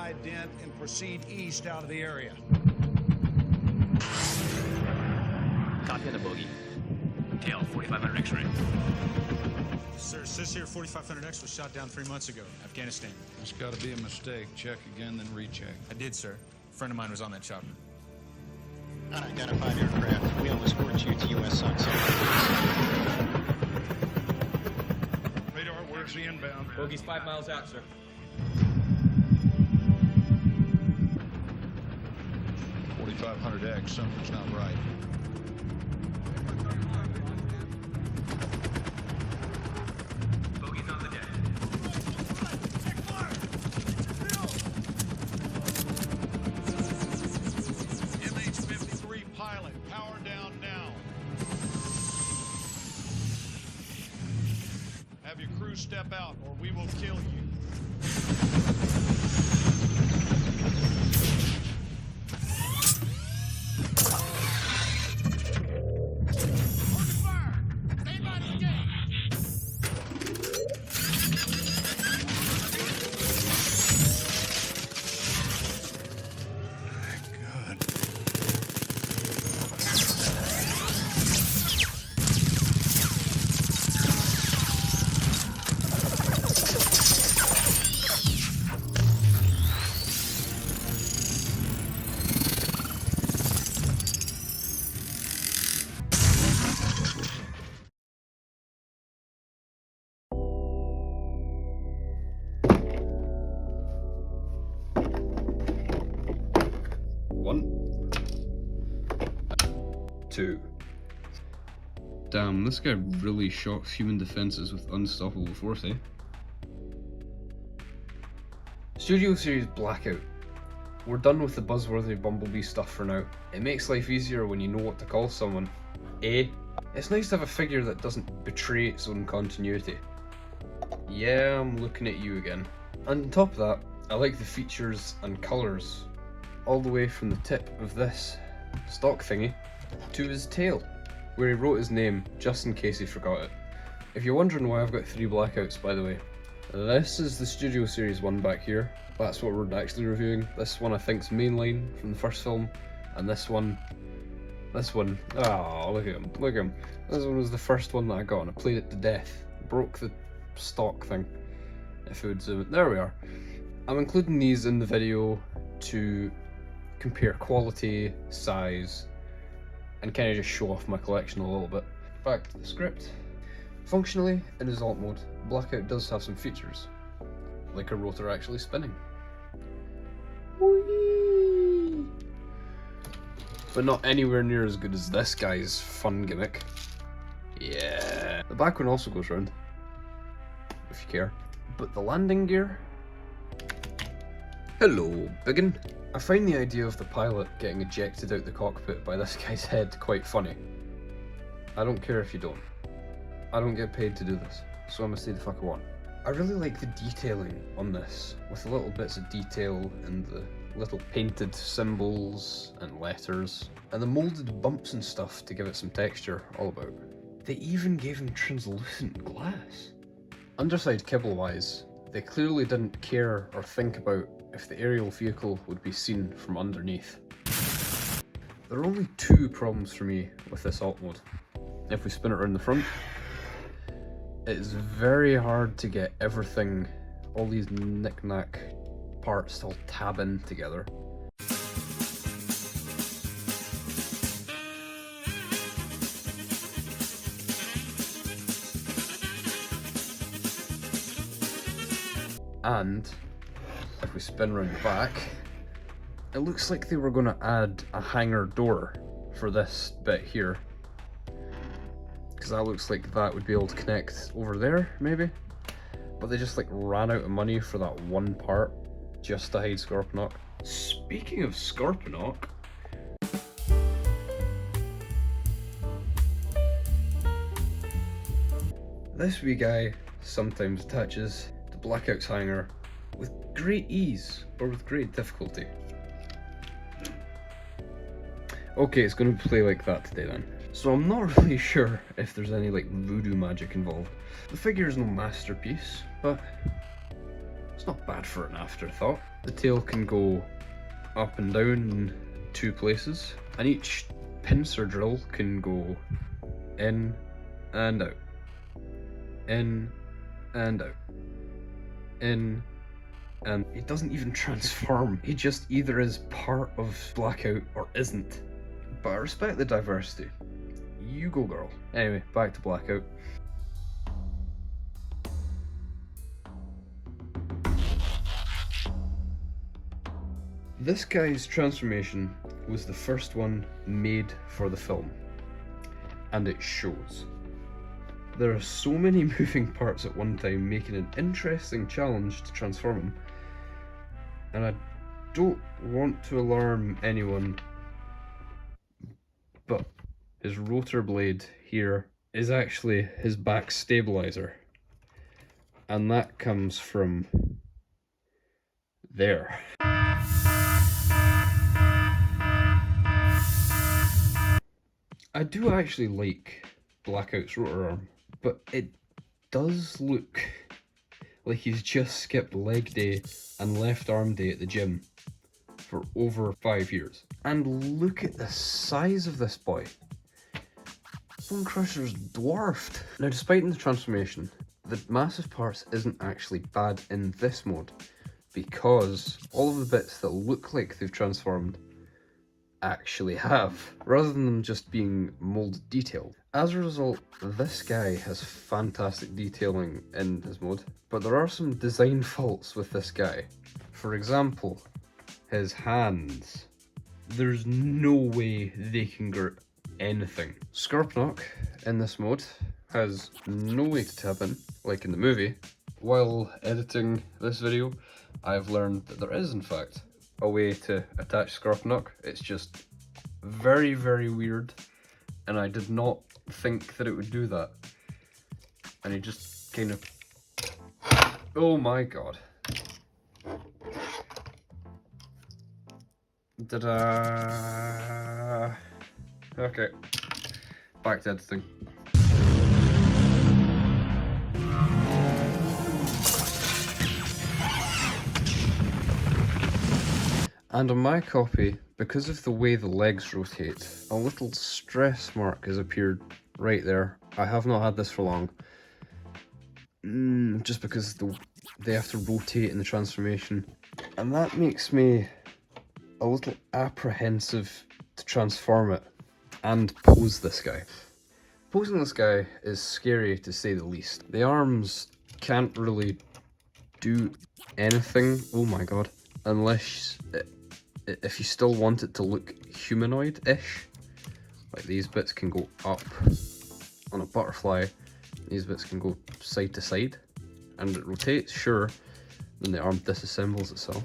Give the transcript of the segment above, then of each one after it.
ident and proceed east out of the area. Copy on the bogey. Tail 4500 X-ray. Sir, it says here 4500X was shot down 3 months ago, Afghanistan. It's got to be a mistake. Check again, then recheck. I did, sir. A friend of mine was on that chopper. Unidentified aircraft. We will escort you to U.S. sunset. Radar, where's the inbound? Bogey's 5 miles out, sir. 4500X, something's not right. Bogey's on the deck. MH-53 pilot, power down now. Have your crew step out or we will kill you. Two. Damn, this guy really shocks human defenses with unstoppable force, eh? Studio Series Blackout. We're done with the buzzworthy Bumblebee stuff for now. It makes life easier when you know what to call someone. Eh? It's nice to have a figure that doesn't betray its own continuity. Yeah, I'm looking at you again. And on top of that, I like the features and colours, all the way from the tip of this stock thingy to his tail, where he wrote his name just in case he forgot it. If you're wondering why I've got 3 blackouts, by the way, this is the Studio Series one back here. That's what we're actually reviewing. This one I think's mainline from the first film, and this one, oh, look at him, look at him. This one was the first one that I got and I played it to death. Broke the stock thing. If it would zoom it, there we are. I'm including these in the video to compare quality, size, and kind of just show off my collection a little bit. Back to the script. Functionally, in his alt mode, Blackout does have some features, like a rotor actually spinning. Whee! But not anywhere near as good as this guy's fun gimmick. Yeah. The back one also goes round, if you care. But the landing gear? Hello, biggin. I find the idea of the pilot getting ejected out the cockpit by this guy's head quite funny. I don't care if you don't. I don't get paid to do this, so I'm gonna say the fuck I want. I really like the detailing on this, with the little bits of detail and the little painted symbols and letters, and the moulded bumps and stuff to give it some texture all about. They even gave him translucent glass. Underside kibble wise, they clearly didn't care or think about if the aerial vehicle would be seen from underneath. There are only 2 problems for me with this alt mode. If we spin it around the front, it's very hard to get everything, all these knick-knack parts to all tab in together. And if we spin around the back, it looks like they were going to add a hangar door for this bit here, because that looks like that would be able to connect over there maybe, but they just like ran out of money for that one part just to hide Scorponok. Speaking of Scorponok, this wee guy sometimes attaches to Blackout's hangar with great ease or with great difficulty. Okay, it's going to play like that today then. So I'm not really sure if there's any like voodoo magic involved. The figure is no masterpiece, but It's not bad for an afterthought. The tail can go up and down in 2 places, and each pincer drill can go in and out, in and out, in, and it doesn't even transform. He just either is part of Blackout or isn't. But I respect the diversity. You go, girl. Anyway, back to Blackout. This guy's transformation was the first one made for the film, and it shows. There are so many moving parts at one time, making an interesting challenge to transform him, and I don't want to alarm anyone, but his rotor blade here is actually his back stabilizer, and that comes from there. I do actually like Blackout's rotor arm, but it does look like he's just skipped leg day and left arm day at the gym for over 5 years. And look at the size of this boy. Bone Crusher's dwarfed. Now, despite the transformation, the massive parts isn't actually bad in this mode, because all of the bits that look like they've transformed actually have, rather than them just being molded detailed. As a result, this guy has fantastic detailing in his mode, but there are some design faults with this guy. For example, his hands. There's no way they can grip anything. Scorponok in this mode has no way to tap in, like in the movie. While editing this video, I've learned that there is in fact a way to attach Scorponok. It's just very, very weird, and I did not think that it would do that. And it just kind of... Oh my god. Ta-da! Okay, back to editing. And on my copy, because of the way the legs rotate, a little stress mark has appeared right there. I have not had this for long. Just because they have to rotate in the transformation. And that makes me a little apprehensive to transform it and pose this guy. Posing this guy is scary to say the least. The arms can't really do anything, oh my god, unless if you still want it to look humanoid-ish. Like these bits can go up on a butterfly, these bits can go side to side, and it rotates, sure, then the arm disassembles itself.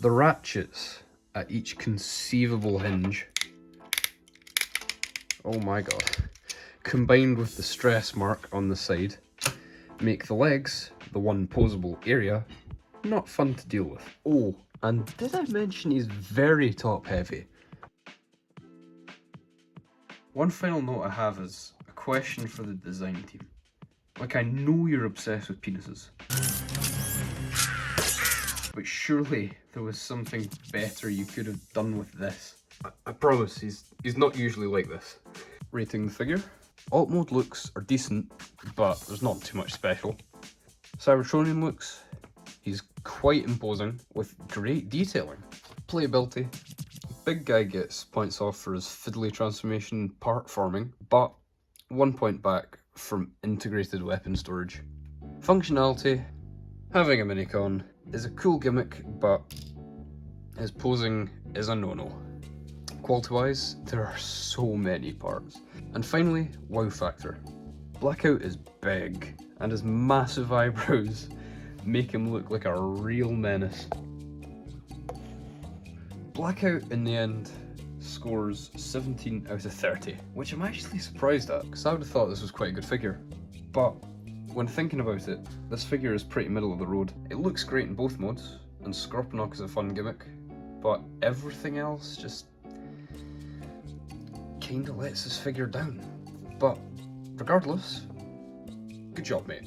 The ratchets at each conceivable hinge, oh my god, combined with the stress mark on the side, make the legs, the one posable area, not fun to deal with. Oh, and did I mention he's very top heavy? One final note I have is a question for the design team. Like, I know you're obsessed with penises, but surely there was something better you could have done with this. I promise, he's not usually like this. Rating the figure. Alt mode looks are decent, but there's not too much special. Cybertronian looks, he's quite imposing with great detailing. Playability, big guy gets points off for his fiddly transformation part forming, but 1 point back from integrated weapon storage. Functionality, having a minicon is a cool gimmick, but his posing is a no-no. Quality-wise, there are so many parts. And finally, wow factor. Blackout is big, and his massive eyebrows make him look like a real menace. Blackout, in the end, scores 17 out of 30, which I'm actually surprised at, because I would have thought this was quite a good figure. But when thinking about it, this figure is pretty middle of the road. It looks great in both modes, and Scorponok is a fun gimmick, but everything else just kinda lets this figure down. But regardless, good job, mate.